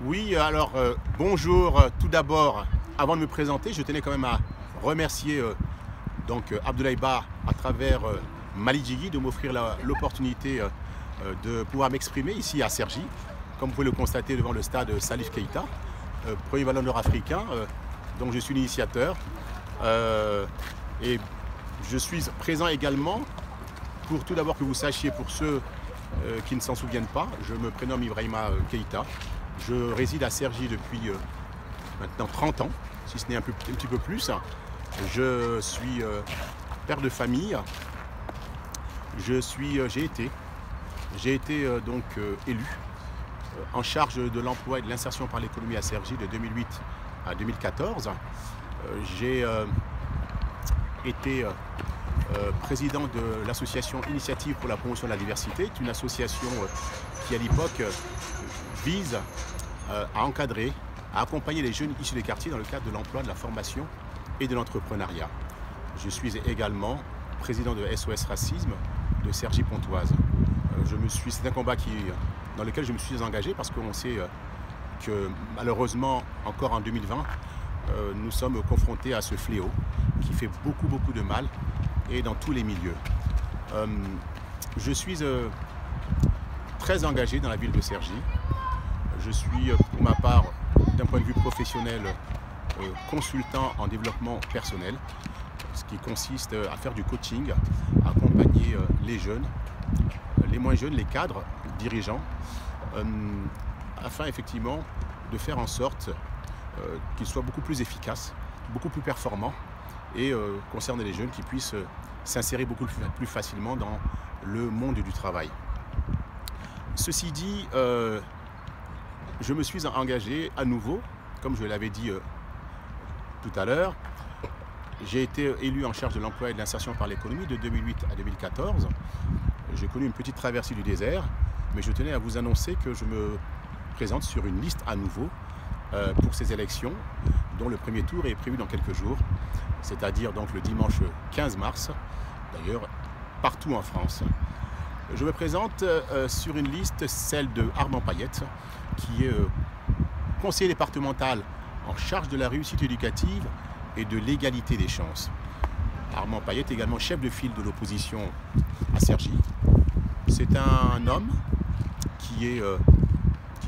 Oui, alors bonjour. Tout d'abord, avant de me présenter, je tenais quand même à remercier Abdoulaye Ba à travers Mali Djigui de m'offrir l'opportunité de pouvoir m'exprimer ici à Cergy, comme vous pouvez le constater devant le stade Salif Keïta, premier ballon d'or africain, dont je suis l'initiateur. Et je suis présent également pour tout d'abord que vous sachiez, pour ceux qui ne s'en souviennent pas, je me prénomme Ibrahima Keïta. Je réside à Cergy depuis maintenant 30 ans, si ce n'est un petit peu plus. Je suis père de famille. J'ai été élu en charge de l'emploi et de l'insertion par l'économie à Cergy de 2008 à 2014. J'ai été président de l'association Initiative pour la promotion de la diversité, une association qui à l'époque vise à encadrer, à accompagner les jeunes issus des quartiers dans le cadre de l'emploi, de la formation et de l'entrepreneuriat. Je suis également président de SOS Racisme de Cergy-Pontoise. C'est un combat dans lequel je me suis engagé parce qu'on sait que malheureusement, encore en 2020, nous sommes confrontés à ce fléau qui fait beaucoup de mal et dans tous les milieux. Je suis très engagé dans la ville de Cergy. Je suis pour ma part, d'un point de vue professionnel, consultant en développement personnel, ce qui consiste à faire du coaching, à accompagner les jeunes, les moins jeunes, les cadres, dirigeants, afin effectivement de faire en sorte qu'ils soient beaucoup plus efficaces, beaucoup plus performants et concerner les jeunes qui puissent s'insérer beaucoup plus facilement dans le monde du travail. Ceci dit, je me suis engagé à nouveau, comme je l'avais dit tout à l'heure. J'ai été élu en charge de l'emploi et de l'insertion par l'économie de 2008 à 2014. J'ai connu une petite traversée du désert, mais je tenais à vous annoncer que je me présente sur une liste à nouveau pour ces élections, dont le premier tour est prévu dans quelques jours, c'est-à-dire donc le dimanche 15 mars, d'ailleurs partout en France. Je me présente sur une liste, celle de Armand Payette, qui est conseiller départemental en charge de la réussite éducative et de l'égalité des chances. Armand Payette est également chef de file de l'opposition à Cergy. C'est un homme qui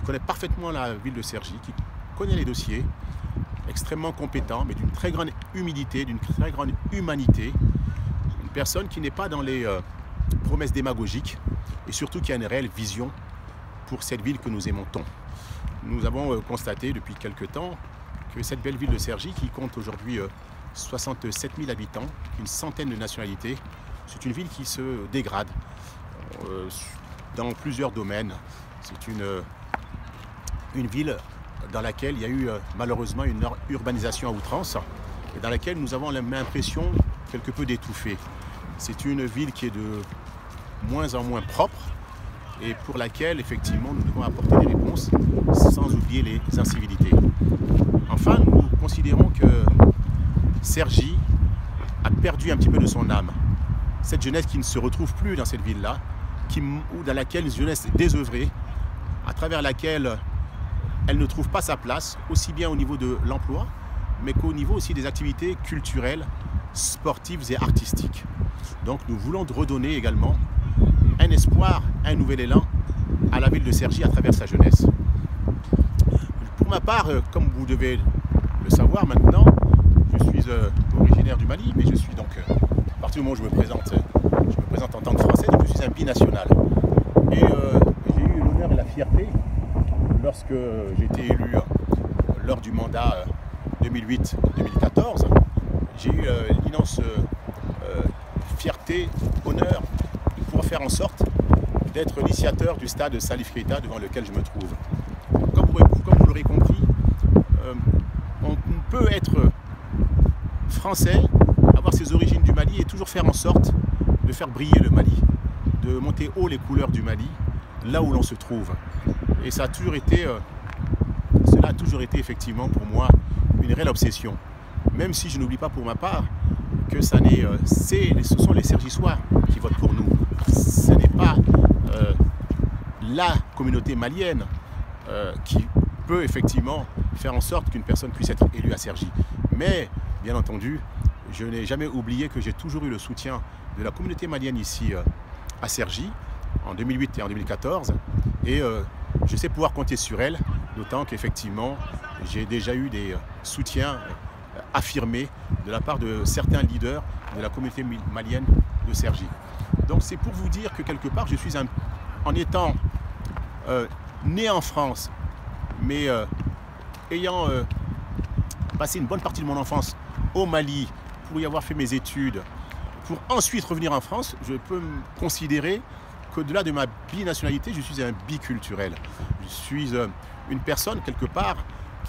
connaît parfaitement la ville de Cergy, qui connaît les dossiers, extrêmement compétent, mais d'une très grande humilité, d'une très grande humanité. Une personne qui n'est pas dans les promesses démagogiques et surtout qui a une réelle vision pour cette ville que nous aimons tant. Nous avons constaté depuis quelque temps que cette belle ville de Cergy, qui compte aujourd'hui 67 000 habitants, une centaine de nationalités, c'est une ville qui se dégrade dans plusieurs domaines. C'est une ville dans laquelle il y a eu malheureusement une urbanisation à outrance et dans laquelle nous avons l'impression quelque peu d'étouffer. C'est une ville qui est de moins en moins propre et pour laquelle effectivement nous devons apporter des réponses sans oublier les incivilités. Enfin, nous considérons que Cergy a perdu un petit peu de son âme. Cette jeunesse qui ne se retrouve plus dans cette ville-là, dans laquelle une jeunesse désœuvrée, à travers laquelle elle ne trouve pas sa place, aussi bien au niveau de l'emploi, mais qu'au niveau aussi des activités culturelles, sportives et artistiques. Donc nous voulons redonner également un espoir, un nouvel élan à la ville de Cergy à travers sa jeunesse. Pour ma part, comme vous devez le savoir maintenant, je suis originaire du Mali, mais je suis donc, à partir du moment où je me présente en tant que Français, donc je suis un binational. Et j'ai eu l'honneur et la fierté, lorsque j'ai été élu lors du mandat 2008-2014, j'ai eu l'immense fierté, honneur de pouvoir faire en sorte d'être l'initiateur du stade Salif Keïta devant lequel je me trouve. Comme vous l'aurez compris, on peut être français, avoir ses origines du Mali et toujours faire en sorte de faire briller le Mali, de monter haut les couleurs du Mali, là où l'on se trouve. Et cela a toujours été effectivement pour moi une réelle obsession. Même si je n'oublie pas pour ma part que ce sont les Cergissois qui votent pour nous. Ce n'est pas la communauté malienne qui peut effectivement faire en sorte qu'une personne puisse être élue à Cergy. Mais, bien entendu, je n'ai jamais oublié que j'ai toujours eu le soutien de la communauté malienne ici à Cergy, en 2008 et en 2014. Et je sais pouvoir compter sur elle, d'autant qu'effectivement, j'ai déjà eu des soutiens affirmés de la part de certains leaders de la communauté malienne de Cergy. Donc c'est pour vous dire que quelque part, je suis en étant né en France, mais ayant passé une bonne partie de mon enfance au Mali, pour y avoir fait mes études, pour ensuite revenir en France, je peux me considérer qu'au-delà de ma binationalité, je suis un biculturel. Je suis une personne, quelque part,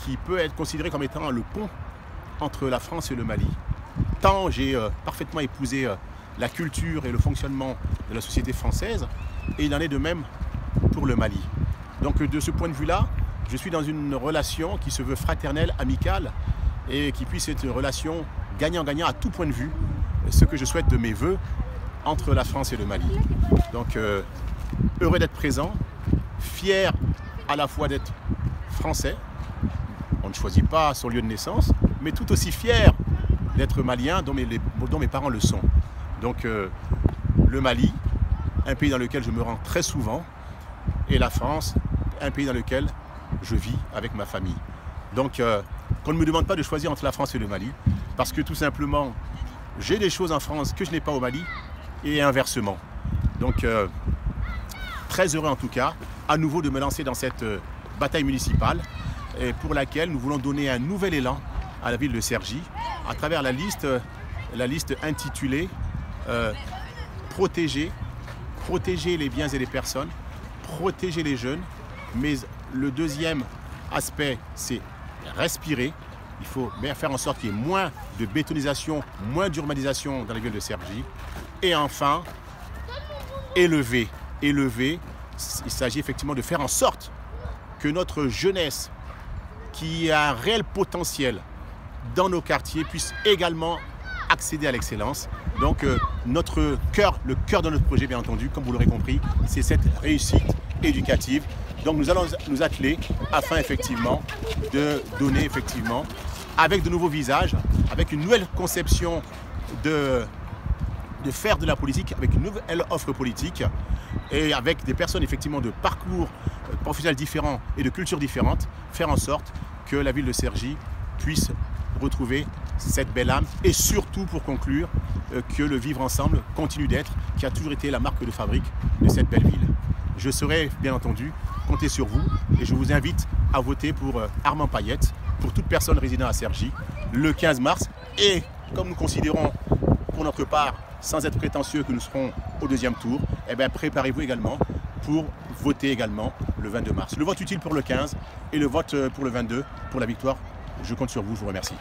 qui peut être considérée comme étant le pont entre la France et le Mali. Tant j'ai parfaitement épousé la culture et le fonctionnement de la société française, et il en est de même pour le Mali. Donc de ce point de vue-là, je suis dans une relation qui se veut fraternelle, amicale, et qui puisse être une relation gagnant-gagnant à tout point de vue, ce que je souhaite de mes voeux entre la France et le Mali. Donc heureux d'être présent, fier à la fois d'être français, on ne choisit pas son lieu de naissance, mais tout aussi fier d'être malien dont mes parents le sont. Donc le Mali, un pays dans lequel je me rends très souvent, et la France, un pays dans lequel je vis avec ma famille. Donc qu'on ne me demande pas de choisir entre la France et le Mali, parce que tout simplement, j'ai des choses en France que je n'ai pas au Mali, et inversement. Donc très heureux en tout cas, à nouveau de me lancer dans cette bataille municipale, et pour laquelle nous voulons donner un nouvel élan à la ville de Cergy, à travers la liste intitulée protéger les biens et les personnes, protéger les jeunes, mais le deuxième aspect, c'est respirer. Il faut bien faire en sorte qu'il y ait moins de bétonisation, moins d'urbanisation dans la ville de Cergy. Et enfin, élever. Il s'agit effectivement de faire en sorte que notre jeunesse, qui a un réel potentiel dans nos quartiers, puisse également accéder à l'excellence. Donc le cœur de notre projet, bien entendu, comme vous l'aurez compris, c'est cette réussite éducative. Donc nous allons nous atteler afin effectivement de donner effectivement, avec de nouveaux visages, avec une nouvelle conception de faire de la politique, avec une nouvelle offre politique et avec des personnes effectivement de parcours professionnels différents et de cultures différentes, faire en sorte que la ville de Cergy puisse retrouver cette belle âme et surtout, pour conclure, que le vivre ensemble continue d'être, qui a toujours été la marque de fabrique de cette belle ville. Je serai bien entendu compter sur vous et je vous invite à voter pour Armand Payette, pour toute personne résidant à Cergy, le 15 mars. Et comme nous considérons pour notre part, sans être prétentieux, que nous serons au deuxième tour, eh bien préparez-vous également pour voter également le 22 mars. Le vote utile pour le 15 et le vote pour le 22 pour la victoire. Je compte sur vous, je vous remercie.